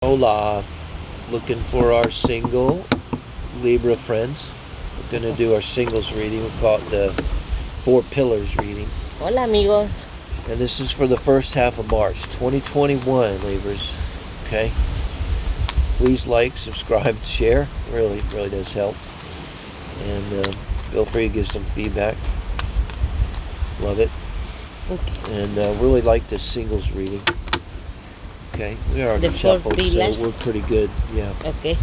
Hola, looking for our single Libra friends. We're going to do our singles reading. We call it the Four Pillars reading. Hola amigos. And this is for the first half of March 2021, Libras. Okay? Please like, subscribe, share. Really does help. And feel free to give some feedback. Love it. Okay. And really like this singles reading. Okay, we are The four shuffled, so pillars. we're pretty good. Yeah, Okay.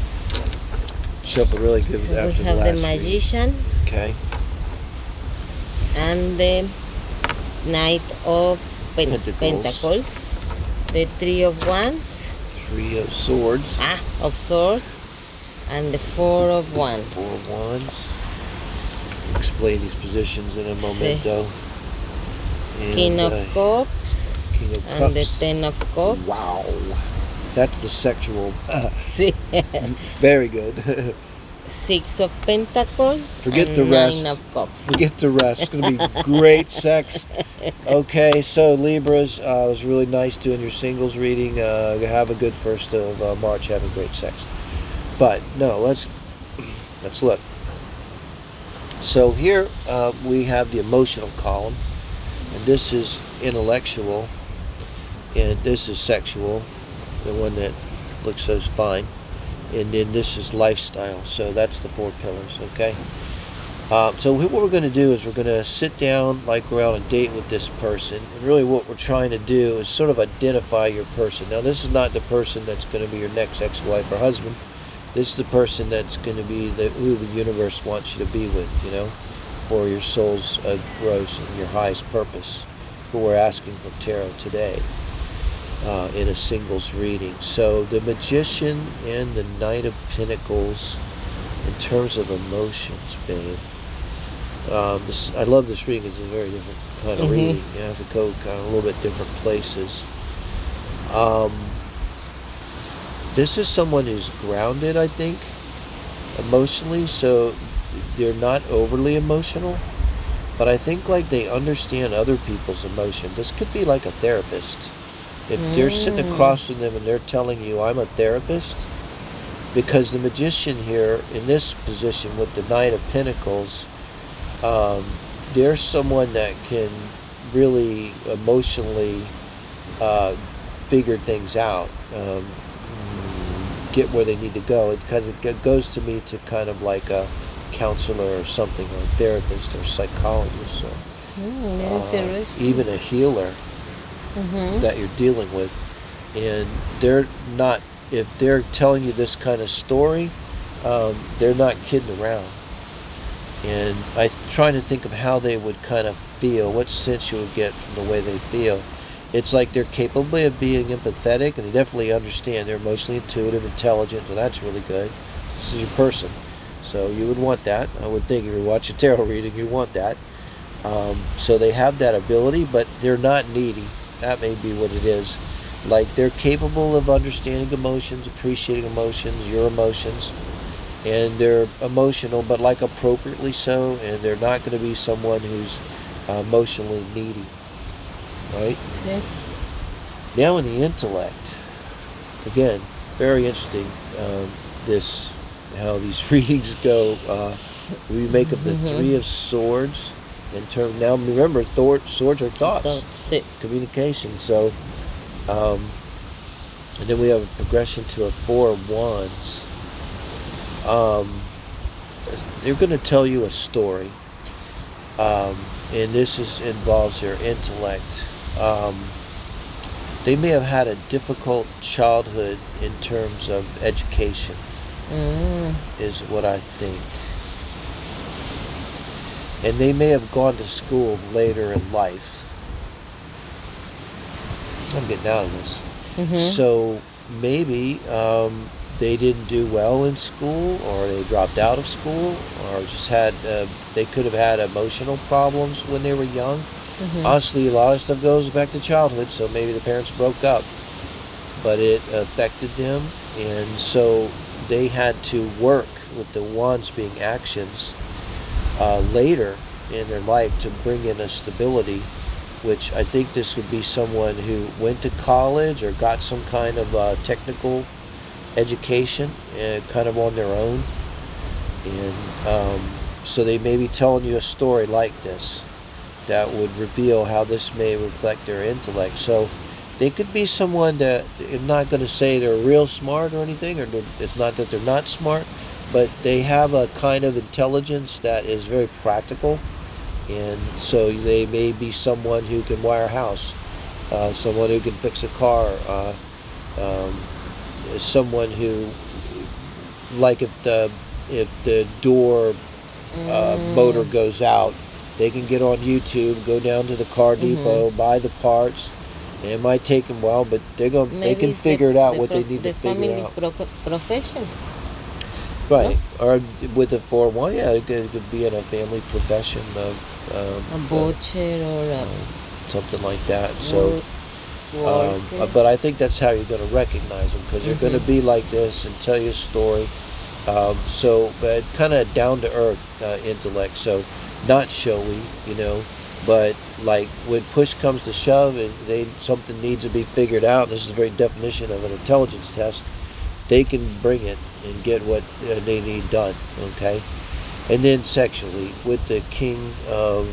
shuffled really good So after we the have last the reading. Magician Okay. and the Knight of Pentacles. the Three of Wands, Three of Swords. of Swords, and the Four of Wands. Four of Wands. Explain these positions in a momento. And, King of Cups King of and the Cups. Ten of Cups. Wow. That's the sexual. Sí. Very good. Six of Pentacles. Forget and the rest. Nine of Cups. Forget the rest. It's going to be great sex. Okay, so Libras, it was really nice doing your singles reading. Have a good first of March. Having great sex. But no, let's look. So here we have the emotional column, and this is intellectual, and this is sexual, the one that looks so fine, and then this is lifestyle. So that's the four pillars. Okay. So what we're going to do is we're going to sit down like we're on a date with this person, and really what we're trying to do is sort of identify your person. Now this is not the person that's going to be your next ex-wife or husband. This is the person that's going to be who the universe wants you to be with, for your soul's growth and your highest purpose, who we're asking from tarot today in a singles reading. So the Magician and the Knight of Pentacles in terms of emotions, babe. I love this reading because it's a very different kind of reading. You have to go kind of a little bit different places. This is someone who's grounded, I think, emotionally, so they're not overly emotional, but I think like they understand other people's emotion. This could be like a therapist. If they're sitting across from them and they're telling you, I'm a therapist, because the Magician here in this position with the Knight of Pentacles, they're someone that can really emotionally figure things out, get where they need to go, because it goes to me to kind of like a counselor or something, or a therapist or psychologist, or even a healer that you're dealing with. And they're not, if they're telling you this kind of story, they're not kidding around. And I'm trying to think of how they would kind of feel, what sense you would get from the way they feel. It's like they're capable of being empathetic, and they definitely understand. They're emotionally intuitive, intelligent, and that's really good. This is your person. So you would want that. I would think if you watch a tarot reading, you want that. So they have that ability, but they're not needy. That may be what it is. Like they're capable of understanding emotions, appreciating emotions, your emotions, and they're emotional, but like appropriately so, and they're not going to be someone who's emotionally needy. Right? Sí. Now in the intellect, again, very interesting, how these readings go. We make up the Three of Swords in terms. Now remember, swords are thoughts, communication. So, and then we have a progression to a Four of Wands. They're going to tell you a story, and this involves their intellect. They may have had a difficult childhood in terms of education, is what I think. And they may have gone to school later in life. I'm getting out of this. So maybe they didn't do well in school, or they dropped out of school, or just they could have had emotional problems when they were young. Honestly, a lot of stuff goes back to childhood, so maybe the parents broke up, but it affected them, and so they had to work with the wands being actions later in their life to bring in a stability, which I think this would be someone who went to college or got some kind of technical education and kind of on their own. And so they may be telling you a story like this that would reveal how this may reflect their intellect. So they could be someone that, I'm not going to say they're real smart or anything, or it's not that they're not smart, but they have a kind of intelligence that is very practical. And so they may be someone who can wire a house, someone who can fix a car, um, someone who, like if the door motor goes out, they can get on YouTube, go down to the car depot, buy the parts. And it might take them a while, but they can figure it out what they need to figure out. Profession. Right, or with the 401, yeah, it could be in a family profession, A butcher or something like that. So, but I think that's how you're going to recognize them, because they're going to be like this and tell you a story. But kind of down to earth intellect. So, not showy, but like when push comes to shove and something needs to be figured out. And this is the very definition of an intelligence test. They can bring it and get what they need done. Okay, and then sexually with the King of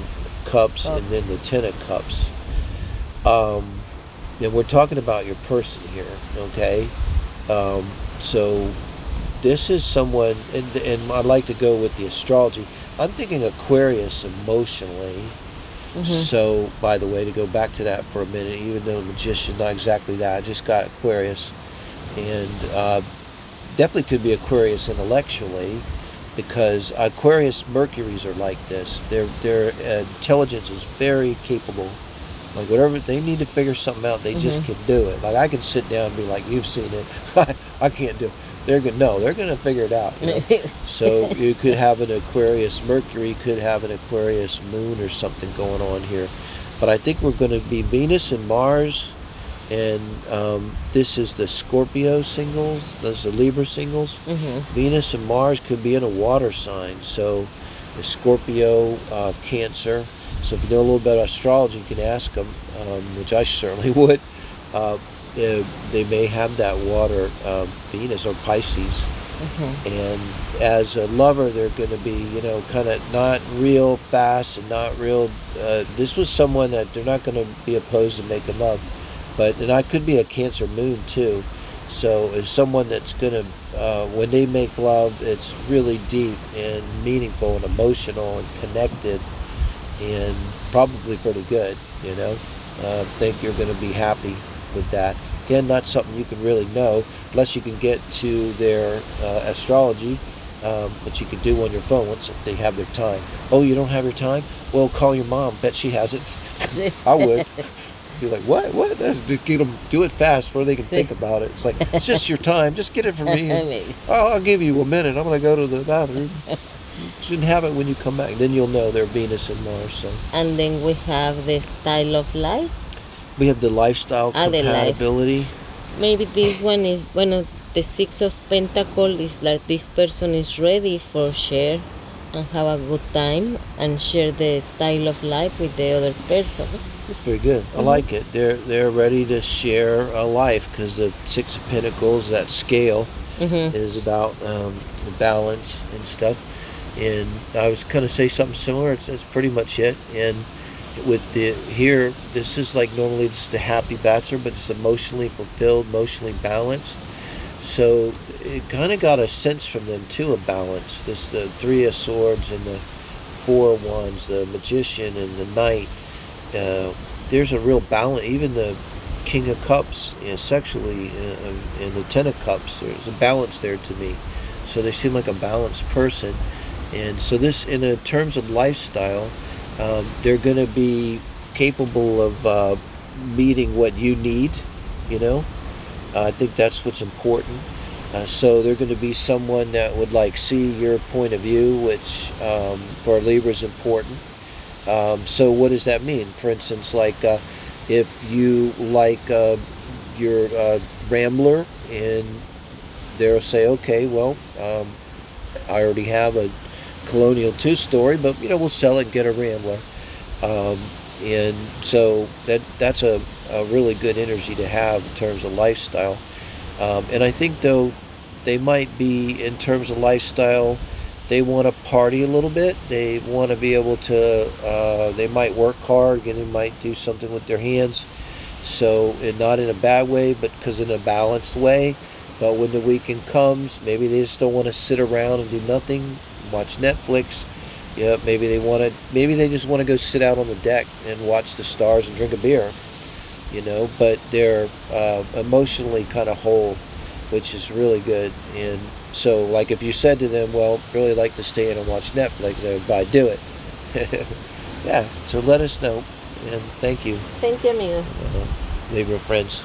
Cups and then the Ten of Cups. And we're talking about your person here. Okay, so this is someone, and I'd like to go with the astrology. I'm thinking Aquarius emotionally. So, by the way, to go back to that for a minute, even though the Magician, not exactly that, I just got Aquarius. And definitely could be Aquarius intellectually, because Aquarius Mercuries are like this. Their intelligence is very capable. Like whatever they need to figure something out, they just can do it. Like I can sit down and be like, "You've seen it, I can't do it." They're gonna figure it out. So you could have an Aquarius Mercury, could have an Aquarius Moon or something going on here. But I think we're going to be Venus and Mars, and this is the Scorpio singles. Those are Libra singles. Venus and Mars could be in a water sign. So the Scorpio, Cancer. So if you know a little bit about astrology, you can ask them, which I certainly would. They may have that water, Venus or Pisces. And as a lover, they're going to be, kind of not real fast and not real. This was someone that they're not going to be opposed to making love. And I could be a Cancer Moon too. So it's someone that's going to, when they make love, it's really deep and meaningful and emotional and connected. And probably pretty good, think you're going to be happy with that. Again, not something you can really know unless you can get to their astrology, which you can do on your phone once if they have their time. Oh, you don't have your time? Well, call your mom. Bet she has it. I would. Be like, what? That's to get them, do it fast before they can think about it. It's like, it's just your time. Just get it for me. I'll give you a minute. I'm going to go to the bathroom. You should have it when you come back. Then you'll know they're Venus and Mars. So. And then we have the style of life. We have the lifestyle compatibility. Maybe this one is the Six of Pentacles is like this person is ready for share and have a good time and share the style of life with the other person. That's very good. I like it. They're ready to share a life, because the Six of Pentacles, that scale, is about balance and stuff. And I was going to say something similar. That's pretty much it. And with here, this is like normally it's the happy bachelor, but it's emotionally fulfilled, emotionally balanced. So it kind of got a sense from them too of balance. This the Three of Swords and the Four of Wands, the Magician and the Knight. There's a real balance. Even the King of Cups, sexually, and the Ten of Cups. There's a balance there to me. So they seem like a balanced person. And so this, in terms of lifestyle, they're going to be capable of meeting what you need, I think that's what's important. So they're going to be someone that would see your point of view, which for a Libra is important. So what does that mean? For instance, if you you're a Rambler, and they'll say, okay, well, I already have a Colonial 2 story, but we'll sell it and get a Rambler. And so that's a really good energy to have in terms of lifestyle. And I think though they might be, in terms of lifestyle, they want to party a little bit. They want to be able to, they might work hard, again, they might do something with their hands. So, and not in a bad way, but because in a balanced way. But when the weekend comes, maybe they just don't want to sit around and do nothing, watch Netflix. Yeah, maybe they just want to go sit out on the deck and watch the stars and drink a beer. But they're emotionally kind of whole, which is really good. And so, like, if you said to them, well, really like to stay in and watch Netflix, they would probably do it. Yeah, so let us know, and thank you, Thank you, amigos. Libra friends.